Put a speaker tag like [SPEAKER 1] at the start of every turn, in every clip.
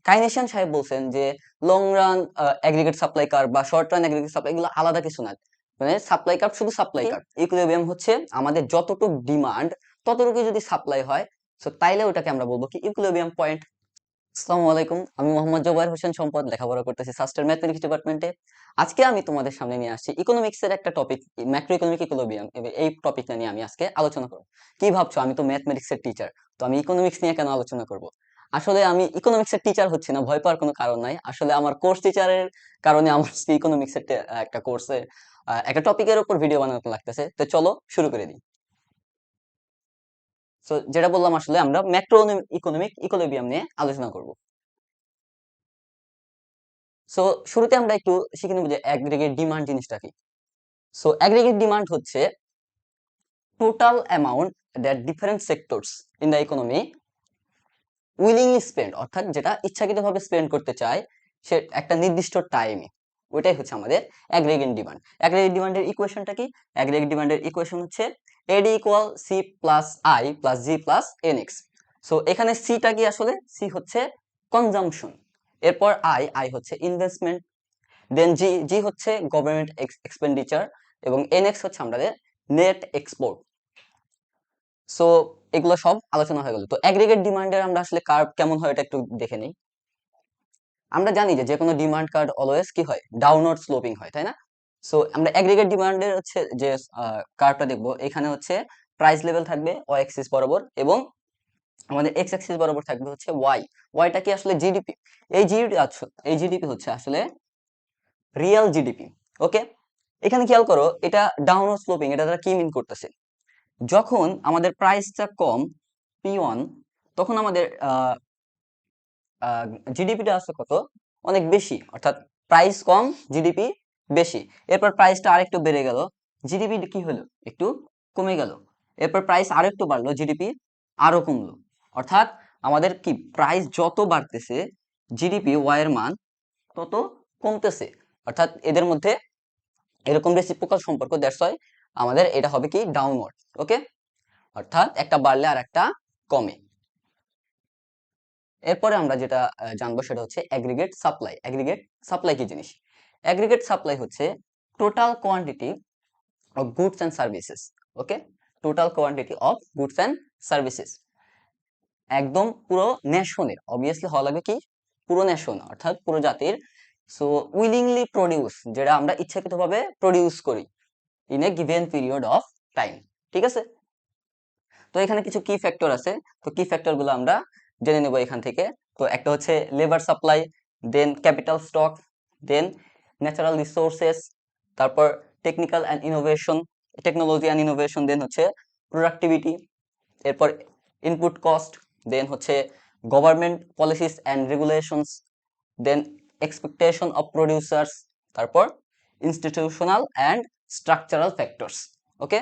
[SPEAKER 1] কাইনেশিয়ান সাহেব বলছেন যে long run aggregate supply curve বা শর্ট রান অ্যাগ্রিগেট সাপ্লাই এগুলো আলাদা কিছু না। মানে সাপ্লাই কার্ভ শুধু সাপ্লাই কার্ভ। ইকুইলিব্রিয়াম হচ্ছে আমাদের যতটুকু ডিমান্ড ততটুকু যদি সাপ্লাই হয়, সো তাইলে ওটাকে আমরা বলবো কি ইকুইলিব্রিয়াম পয়েন্ট। আসসালামু আলাইকুম, আমি মোহাম্মদ জোবায়ের হোসেন সম্পদ, লেখাপড়া করতেছি সাস্টের ম্যাথমেটিক্স ডিপার্টমেন্টে। আজকে আমি তোমাদের সামনে নিয়ে আসছি ইকোনমিক্স এর একটা টপিক, ম্যাক্রো ইকোনমিক ইকুইলিব্রিয়াম। এই টপিকটা নিয়ে আমি আজকে আলোচনা করব। কি ভাবছো, আমি তো ম্যাথমেটিক্স এর টিচার, তো আমি ইকোনমিক্স নিয়ে কেন আলোচনা করব? আসলে আমি ইকোনমিক্স এর টিচার হচ্ছি না, ভয় পাওয়ার কোনো কারণ নাই। আসলে আমার কোর্স টিচারের কারণে আমার ইকোনমিক্স এর একটা কোর্সে একটা টপিকের উপর ভিডিও বানাতে লাগতেছে। তো চলো শুরু করে দিই। তো যেটা বললাম, আসলে আমরা ম্যাক্রো ইকোনমিক ইকুইলিব্রিয়াম নিয়ে আলোচনা করব। সো শুরুতে আমরা একটু শিখে নেব যে অ্যাগ্রিগেট ডিমান্ড জিনিসটা কি। সো অ্যাগ্রিগেট ডিমান্ড হচ্ছে total amount that different sectors in the economy willingly spend, অর্থাৎ যেটা ইচ্ছাকৃতভাবে স্পেন্ড করতে চায় সে একটা নির্দিষ্ট টাইমে, ওইটাই হচ্ছে আমাদের অ্যাগ্রিগেট ডিমান্ড। অ্যাগ্রিগেট ডিমান্ডের ইকুয়েশনটা কি? অ্যাগ্রিগেট ডিমান্ডের ইকুয়েশন হচ্ছে AD equal C plus I plus G plus N X. So এখানে সিটা কি? আসলে সি হচ্ছে কনজাম্পশন, এরপর আই আই হচ্ছে ইনভেস্টমেন্ট, দেন জি জি হচ্ছে গভর্নমেন্ট এক্সপেন্ডিচার, এবং এনএক্স হচ্ছে আমাদের নেট এক্সপোর্ট। সো এগুলো সব আলোচনা হয়ে গেল। তো অ্যাগ্রিগেট ডিমান্ডের আমরা আসলে কার্ভ কেমন হয় এটা একটু দেখে নেই। আমরা জানি যে কোনো ডিমান্ড কার্ভ অলওয়েজ কি হয়, ডাউনওয়ার্ড স্লোপিং হয়, তাই না? সো আমরা অ্যাগ্রিগেট ডিমান্ডের হচ্ছে যে কার্ভটা দেখবো, এখানে হচ্ছে প্রাইস লেভেল থাকবে ওয়াই অ্যাক্সিস বরাবর, এবং আমাদের এক্স অ্যাক্সিস বরাবর থাকবে হচ্ছে ওয়াই। ওয়াইটা কি? আসলে জিডিপি। এই জিডিপি হচ্ছে আসলে রিয়েল জিডিপি। ওকে, এখানে খেয়াল করো, এটা ডাউনওয়ার্ড স্লোপিং। এটা তারা কি মিন করতেছে? যখন আমাদের প্রাইসটা কম P1, তখন আমাদের জিডিপিটা আছে কত? অনেক বেশি, অর্থাৎ প্রাইস কম, জিডিপি বেশি। এরপর প্রাইসটা আরেকটু বেড়ে গেল, জিডিপি কি হলো? একটু কমে গেল। এরপর প্রাইস আরেকটু বাড়লো, জিডিপি আরো কমলো। অর্থাৎ আমাদের কি, প্রাইস যত বাড়তেছে জিডিপি ওয়াই এর মান তত কমতেছে। অর্থাৎ এদের মধ্যে এরকম রেসিপ্রোকাল সম্পর্ক, দ্যাটস ওয়াই আমাদের এটা হবে কি, ডাউনওয়ার্ড। ওকে, অর্থাৎ একটা বাড়লে আর একটা কমে। এরপরে আমরা যেটা জানবো সেটা হচ্ছে অ্যাগ্রিগেট সাপ্লাই। অ্যাগ্রিগেট সাপ্লাই কি জিনিস? অ্যাগ্রিগেট সাপ্লাই হচ্ছে total quantity of goods and services. Okay, total quantity of goods and services, একদম পুরো নেশনের, অবভিয়াসলি হওয়া লাগবে কি, পুরো নেশন অর্থাৎ পুরো জাতির। সো উইলিংলি প্রডিউস, যেটা আমরা ইচ্ছাকৃতভাবে প্রডিউস করি in a given period of time. ঠিক আছে, তো এখানে কিছু কি ফ্যাক্টর আছে। তো কি ফ্যাক্টর গুলো আমরা জেনে নেব এখান থেকে। তো একটা হচ্ছে labour supply, then capital stock, then natural resources, তারপর technical and innovation, technology and innovation, then হচ্ছে প্রোডাক্টিভিটি, এরপর ইনপুট কস্ট, দেন হচ্ছে government policies and regulations, then expectation of producers, তারপর institutional and structural factors. Okay,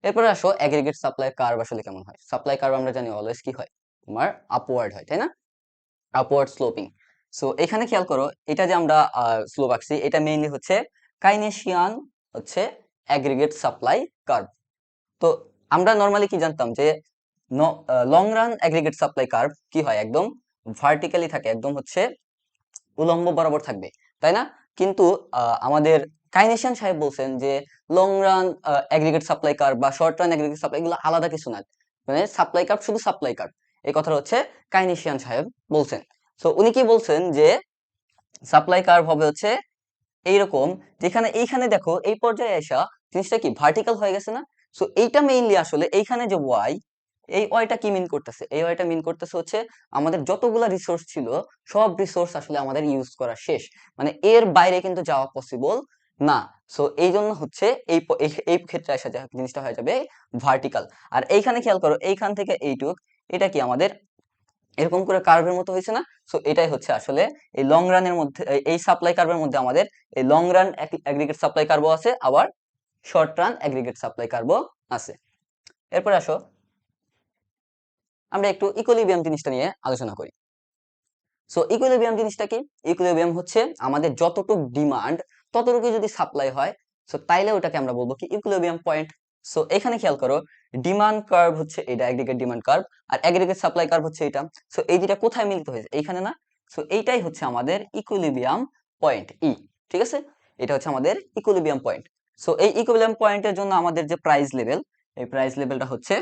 [SPEAKER 1] এরপরে আসো aggregate supply curve আসলে কেমন হয়। সাপ্লাই কার্ভ আমরা জানি অলওয়েজ কি হয়, তোমার আপওয়ার্ড হয়, তাই না? Upward sloping. সো এখানে খেয়াল করো, এটা যে আমরা স্লোপ আঁকছি, এটা মেইনলি হচ্ছে কাইনেশিয়ান হচ্ছে অ্যাগ্রিগেট সাপ্লাই কার্ভ। তো আমরা নরমালি কি জানতাম যে long run aggregate supply curve কি হয়, একদম ভার্টিক্যালি থাকে, একদম হচ্ছে উলম্ব বরাবর থাকবে, তাই না? কিন্তু আমাদের কাইনেশিয়ান সাহেব বলছেন যে long run aggregate supply curve বা শর্ট রান অ্যাগ্রিগেট সাপ্লাই এগুলো আলাদা কিছু না। মানে সাপ্লাই কার্ভ শুধু সাপ্লাই কার্ভ, এই কথাটা হচ্ছে কাইনেশিয়ান সাহেব বলছেন। সো উনি কি বলছেন যে সাপ্লাই কার্ভ হবে হচ্ছে এইরকম, যেখানে এইখানে দেখো এই পর্যায়ে আসা জিনিসটা কি ভার্টিক্যাল হয়ে গেছে না? সো এইটা মেইনলি আসলে এইখানে যে ওয়াই, এই ওয়াইটা কি মিন করতেছে? এই ওয়াইটা মিন করতেছে হচ্ছে আমাদের যতগুলা রিসোর্স ছিল সব রিসোর্স আসলে আমাদের ইউজ করা শেষ, মানে এর বাইরে কিন্তু যাওয়া পসিবল না। সো এই জন্য হচ্ছে এই ক্ষেত্রে আসা জিনিসটা হয়ে যাবে ভার্টিক্যাল। আর এইখানে খেয়াল করো, এইখান থেকে এইটুক, এটা কি আমাদের এরকম করে কার্ভের মতো হয়েছে না? সো এটাই হচ্ছে আসলে এই লং রানের মধ্যে, এই সাপ্লাই কার্ভের মধ্যে আমাদের এই লং রান অ্যাগ্রিগেট সাপ্লাই কার্ভও আছে, আবার শর্ট রান অ্যাগ্রিগেট সাপ্লাই কার্ভও আছে। এরপর আসো আমরা একটু ইকুইলিব্রিয়াম জিনিসটা নিয়ে আলোচনা করি। সো ইকুইলিব্রিয়াম জিনিসটা কি? ইকুইলিব্রিয়াম হচ্ছে আমাদের যতটুকু ডিমান্ড ততটুকু যদি সাপ্লাই হয়, সো তাইলে ওটাকে আমরা বলবো কি ইকুইলিব্রিয়াম পয়েন্ট। সো এখানে খেয়াল করো ডিমান্ড কার্ভ হচ্ছে এটা, এগ্রিগেট ডিমান্ড কার্ভ, আর এগ্রিগেট সাপ্লাই কার্ভ হচ্ছে এটা। সো এই দুইটা কোথায় মিলিত হয়েছে? এইখানে না? সো এইটাই হচ্ছে আমাদের ইকুইলিব্রিয়াম পয়েন্ট ই, ঠিক আছে? এটা হচ্ছে আমাদের ইকুইলিব্রিয়াম পয়েন্ট। সো এই ইকুইলিব্রিয়াম পয়েন্টের জন্য আমাদের যে প্রাইস লেভেল, এই প্রাইস লেভেলটা হচ্ছে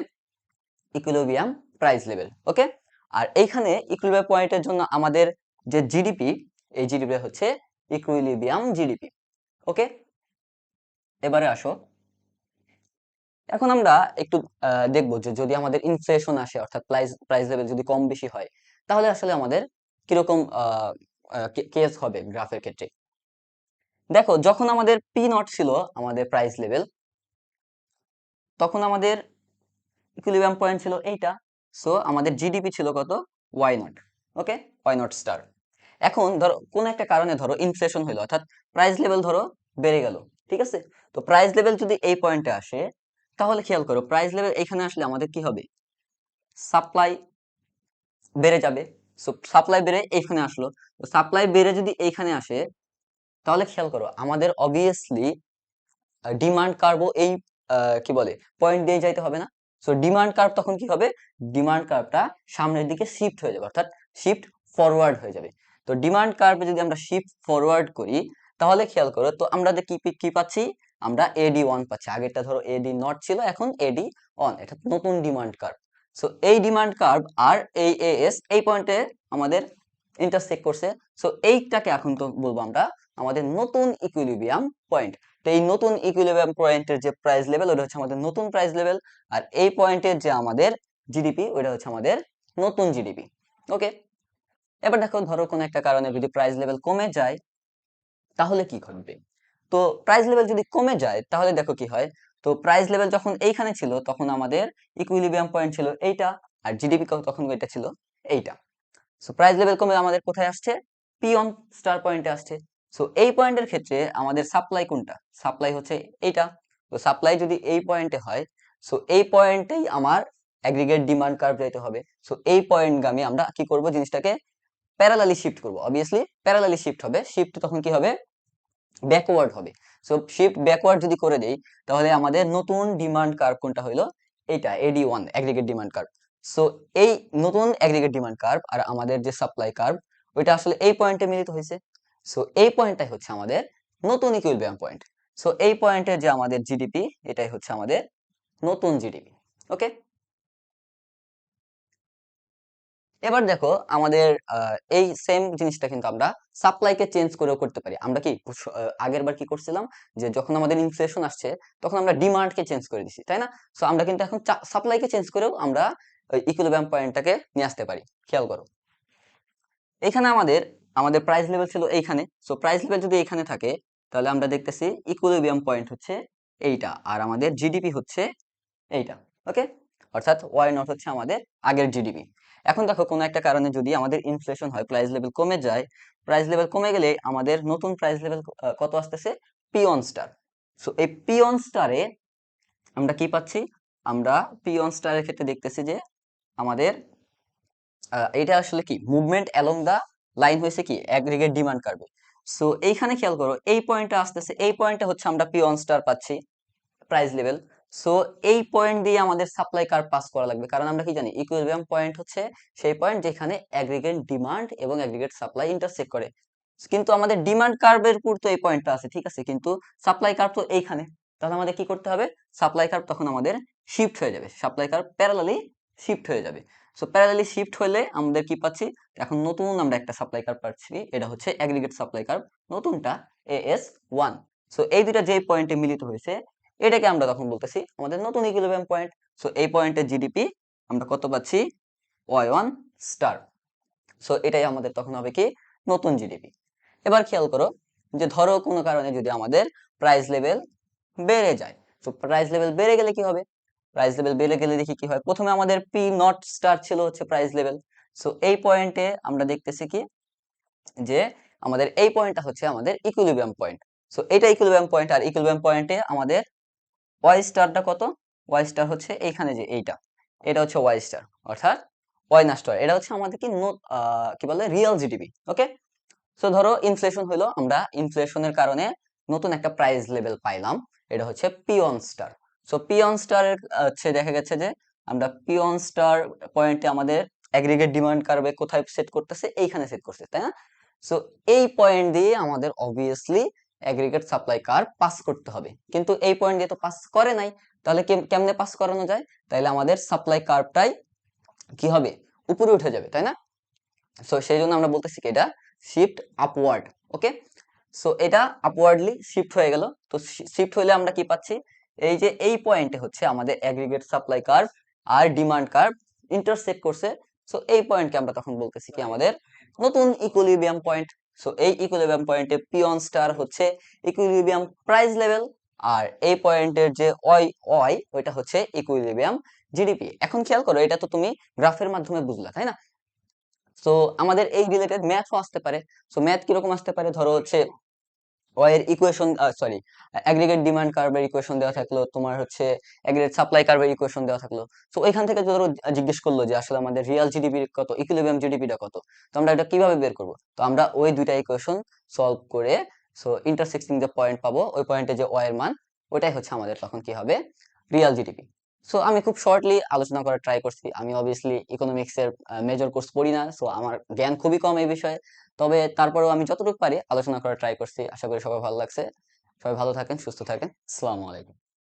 [SPEAKER 1] ইকুইলিব্রিয়াম প্রাইস লেভেল, ওকে? আর এইখানে ইকুইলিব্রিয়াম পয়েন্টের জন্য আমাদের যে জিডিপি, এই জিডিপি হচ্ছে ইকুইলিব্রিয়াম জিডিপি, ওকে? এবারে আসো, এখন আমরা একটু দেখবো যে যদি আমাদের ইনফ্লেশন আসে, অর্থাৎ প্রাইস লেভেল যদি কম বেশি হয়, তাহলে আসলে আমাদের কিরকম কেস হবে গ্রাফের ক্ষেত্রে। দেখো, যখন আমাদের পি নট ছিল আমাদের প্রাইস লেভেল, তখন আমাদের ইকুইলিব্রিয়াম পয়েন্ট ছিল এইটা। সো আমাদের জিডিপি ছিল কত? Y naught, okay? Y naught star. এখন ধরো কোন একটা কারণে ধরো ইনফ্লেশন হলো, অর্থাৎ প্রাইস লেভেল ধরো বেড়ে গেল, ঠিক আছে? তো প্রাইস লেভেল যদি এই পয়েন্টে আসে, তাহলে খেয়াল করো প্রাইস লেভেল এখানে আসলে আমাদের কি হবে? সাপ্লাই বেড়ে যাবে। সো সাপ্লাই বেড়ে এইখানে আসলো, তো সাপ্লাই বেড়ে যদি এইখানে আসে, তাহলে খেয়াল করো আমাদের অবভিয়াসলি ডিমান্ড কার্ভও এই কি বলে পয়েন্ট দিয়ে যাইতে হবে না? সো ডিমান্ড কার্ভ তখন কি হবে? ডিমান্ড কার্ভটা সামনের দিকে শিফট হয়ে যাবে, অর্থাৎ শিফট ফরওয়ার্ড হয়ে যাবে। তো ডিমান্ড কার্ভে যদি আমরা শিফট ফরওয়ার্ড করি, তাহলে খেয়াল করো তো আমরা যে কি পাচ্ছি? আমরা এডি ওয়ান পাচ্ছি। আগেরটা ধরো এডি নট ছিল, এখন এডি অন, এটা নতুন ডিমান্ড কার্ভ। সো এই ডিমান্ড কার্ভ আর এই এএস এই পয়েন্টে আমাদের ইন্টারসেক্ট করছে। সো এইটাকে এখন তো বলবো আমরা আমাদের নতুন ইকুইলিব্রিয়াম পয়েন্ট। তো এই নতুন ইকুইলিব্রিয়াম পয়েন্টের যে প্রাইস লেভেল, ওটা হচ্ছে আমাদের নতুন প্রাইস লেভেল, আর এই পয়েন্টের যে আমাদের জিডিপি, ওটা হচ্ছে আমাদের নতুন জিডিপি, ওকে? এবার দেখো, ধরো কোন একটা কারণে যদি প্রাইস লেভেল কমে যায়, তাহলে কি ঘটবে? তো প্রাইস লেভেল যদি কমে যায়, তাহলে দেখো কি হয়। তো প্রাইস লেভেল যখন এইখানে ছিল, তখন আমাদের ইকুইলিব্রিয়াম পয়েন্ট ছিল এইটা, আর জিডিপি তখন এটা ছিল এইটা। সো প্রাইস লেভেল কমে আমাদের কোথায় আসছে? পি অন স্টার পয়েন্টে আসছে। সো এই পয়েন্টের ক্ষেত্রে আমাদের সাপ্লাই কোনটা? সাপ্লাই হচ্ছে এইটা। তো সাপ্লাই যদি এই পয়েন্টে হয়, সো এই পয়েন্টেই আমার অ্যাগ্রিগেট ডিমান্ড কার্ভ যাইতে হবে। সো এই পয়েন্ট গামী আমরা কি করব? জিনিসটাকে প্যারালালি শিফট করব। অবভিয়াসলি প্যারালালি শিফট হবে। শিফট তখন কি হবে? ব্যাকওয়ার্ড হবে। সো শিফট ব্যাকওয়ার্ড যদি করে দেই, তাহলে আমাদের নতুন ডিমান্ড কার্ভ কোনটা হইলো? এইটা AD one, aggregate demand curve. So এই নতুন অ্যাগ্রিগেট ডিমান্ড কার্ভ আর আমাদের যে সাপ্লাই কার্ভ, ওইটা আসলে এই পয়েন্টে মিলিত হয়েছে। সো এই পয়েন্টটাই হচ্ছে আমাদের নতুন ইকুইলিব্রিয়াম পয়েন্ট। সো এই পয়েন্টে যে আমাদের জিডিপি, এটাই হচ্ছে আমাদের নতুন জিডিপি, ওকে? এবার দেখো আমাদের এই সেম জিনিসটা কিন্তু আমরা সাপ্লাইকে চেঞ্জ করেও করতে পারি। আমরা কি আগের বার কি করছিলাম, যে যখন আমাদের ইনফ্লেশন আসছে, তখন আমরা ডিমান্ডকে চেঞ্জ করে দিছি, তাই না? সো আমরা কিন্তু এখন সাপ্লাইকে চেঞ্জ করেও আমরা ইকুইলিব্রিয়াম পয়েন্টটাকে নিয়ে আসতে পারি। খেয়াল করো, এখানে আমাদের আমাদের প্রাইস লেভেল ছিল এইখানে। সো প্রাইস লেভেল যদি এখানে থাকে, তাহলে আমরা দেখতেছি ইকুইলিব্রিয়াম পয়েন্ট হচ্ছে এইটা, আর আমাদের জিডিপি হচ্ছে এইটা, ওকে? অর্থাৎ ওয়াই নট হচ্ছে আমাদের আগের জিডিপি। এখন দেখো, কোনো একটা কারণে যদি আমাদের ইনফ্লেশন হয়, প্রাইস লেভেল কমে যায়, প্রাইস লেভেল কমে গেলে আমাদের নতুন প্রাইস লেভেল কত আসতেছে? Peon star. সো এই পিওন স্টারে আমরা কি পাচ্ছি? আমরা পিওন স্টারের ক্ষেত্রে দেখতেছি যে আমাদের এটা আসলে কি মুভমেন্ট অ্যালং দা লাইন হয়েছে কি অ্যাগ্রিগেট ডিমান্ড কার্ভে। সো এইখানে খেয়াল করো, এই পয়েন্টটা আসতেছে, এই পয়েন্টে হচ্ছে আমরা পিওন স্টার পাচ্ছি প্রাইস লেভেল। সো এই পয়েন্ট দিয়ে আমাদের সাপ্লাই কার্ভ পাস করা লাগবে, কারণ আমরা কি জানি ইকুইলিব্রিয়াম পয়েন্ট হচ্ছে সেই পয়েন্ট যেখানে অ্যাগ্রিগেট ডিমান্ড এবং অ্যাগ্রিগেট সাপ্লাই ইন্টারসেক্ট করে। কিন্তু আমাদের ডিমান্ড কার্ভের উপর তো এই পয়েন্টটা আছে, ঠিক আছে, কিন্তু সাপ্লাই কার্ভ তো এইখানে। তাহলে আমাদের কি করতে হবে? সাপ্লাই কার্ভ তখন আমাদের শিফট হয়ে যাবে, সাপ্লাই কার্ভ প্যারালালি শিফট হয়ে যাবে। সো প্যারালালি শিফট হলে আমাদের কি পাচ্ছি? এখন নতুন আমরা একটা সাপ্লাই কার্ভ পাচ্ছি, এটা হচ্ছে অ্যাগ্রিগেট সাপ্লাই কার্ভ, নতুনটা এএস ওয়ান। সো এই দুইটা যে পয়েন্টে মিলিত হয়েছে, এটাকে আমরা তখন বলতেছি আমাদের নতুন ইকুইলিব্রিয়াম পয়েন্ট। সো এই পয়েন্টের জিডিপি আমরা কত পাচ্ছি? Y one star. সো এটাই আমাদের তখন হবে কি নতুন জিডিপি। এবার খেয়াল করো, যে ধরো কোনো কারণে যদি আমাদের প্রাইস লেভেল বেড়ে যায়, তো প্রাইস লেভেল বেড়ে গেলে কি হবে? প্রাইস লেভেল বেড়ে গেলে দেখি কি হয়। প্রথমে আমাদের পি নট স্টার ছিল হচ্ছে প্রাইস লেভেল। সো এই পয়েন্টে আমরা দেখতেছি কি, যে আমাদের এই পয়েন্টটা হচ্ছে আমাদের ইকুইলিব্রিয়াম পয়েন্ট। সো এটা ইকুইলিব্রিয়াম পয়েন্ট, আর ইকুইলিব্রিয়াম পয়েন্টে আমাদের ওয়াই স্টারটা কত? ওয়াই স্টার হচ্ছে এইখানে যে এইটা, এটা হচ্ছে ওয়াই স্টার, অর্থাৎ ওয়াই না স্টার। এটা হচ্ছে আমাদের কি কি বলে রিয়েল জিডিপি, ওকে? সো ধরো ইনফ্লেশন হলো, আমরা ইনফ্লেশনের কারণে নতুন একটা প্রাইস লেভেল পাইলাম, এটা হচ্ছে peon star. So P on star হচ্ছে দেখা গেছে যে আমরা পি অন স্টার পয়েন্টে আমাদের অ্যাগ্রিগেট ডিমান্ড কার্ভে কোথায় সেট করতেছে, এইখানে সেট করছে, তাই না? সো এই পয়েন্ট দিয়ে আমাদের obviously aggregate supply curve pass করতে হবে, কিন্তু এই পয়েন্ট দিয়ে তো পাস করে নাই। তাহলে কেমনে পাস করানো যায়? তাহলে আমাদের সাপ্লাই কার্ভটাই কি হবে, উপরে উঠে যাবে, তাই না? সো সেই জন্য আমরা বলতেছি কি এটা শিফট আপওয়ার্ড। ওকে, সো এটা আপওয়ার্ডলি শিফট হয়ে গেল। তো শিফট হইলে আমরা কি পাচ্ছি, এই যে এই পয়েন্টে হচ্ছে আমাদের অ্যাগ্রিগেট সাপ্লাই কার্ভ আর ডিমান্ড কার্ভ ইন্টারসেক্ট করছে। সো এই পয়েন্টকে আমরা তখন বলতেছি কি আমাদের নতুন ইকুইলিব্রিয়াম পয়েন্ট। সো এই ইকুইলিব্রিয়াম পয়েন্টে পি অন স্টার হচ্ছে ইকুইলিব্রিয়াম প্রাইস লেভেল, আর এই পয়েন্টের যে ওই ওই ওইটা হচ্ছে ইকুইলিব্রিয়াম জিডিপি। এখন খেয়াল করো, এটা তো তুমি গ্রাফের মাধ্যমে বুঝলা, তাই না? সো আমাদের এই রিলেটেড ম্যাথও আসতে পারে। সো ম্যাথ কিরকম আসতে পারে, ধরো হচ্ছে ও এর ইকুয়েশন, সরি, অ্যাগ্রিগেট ডিমান্ড কার্ভের ইকুয়েশন দেওয়া থাকলো, তোমার হচ্ছে অ্যাগ্রিগেট সাপ্লাই কার্ভের ইকুয়েশন দেওয়া থাকলো। সো এখান থেকে ধরো জিজ্ঞেস করলো যে আসলে আমাদের রিয়াল জিডিপি কত, ইকুইলিব্রিয়াম জিডিপিটা কত, তো আমরা এটা কিভাবে বের করব? তো আমরা ওই দুইটা ইকুয়েশন সলভ করে সো ইন্টারসেক্টিং যে পয়েন্ট পাবো, ওই পয়েন্টে যে ওয়াই এর মান, ওটাই হচ্ছে আমাদের তখন কি হবে, রিয়াল জিডিপি। সো আমি খুব শর্টলি আলোচনা করার ট্রাই করছি। আমি অবভিয়াসলি ইকোনমিক্স এর মেজর কোর্স পড়ি না, সো আমার জ্ঞান খুবই কম এই বিষয়ে। তবে তারপরেও আমি যতটুকু পারি আলোচনা করার ট্রাই করছি। আশা করি সবাই ভালো লাগছে। সবাই ভালো থাকেন, সুস্থ থাকেন। আসসালামু আলাইকুম।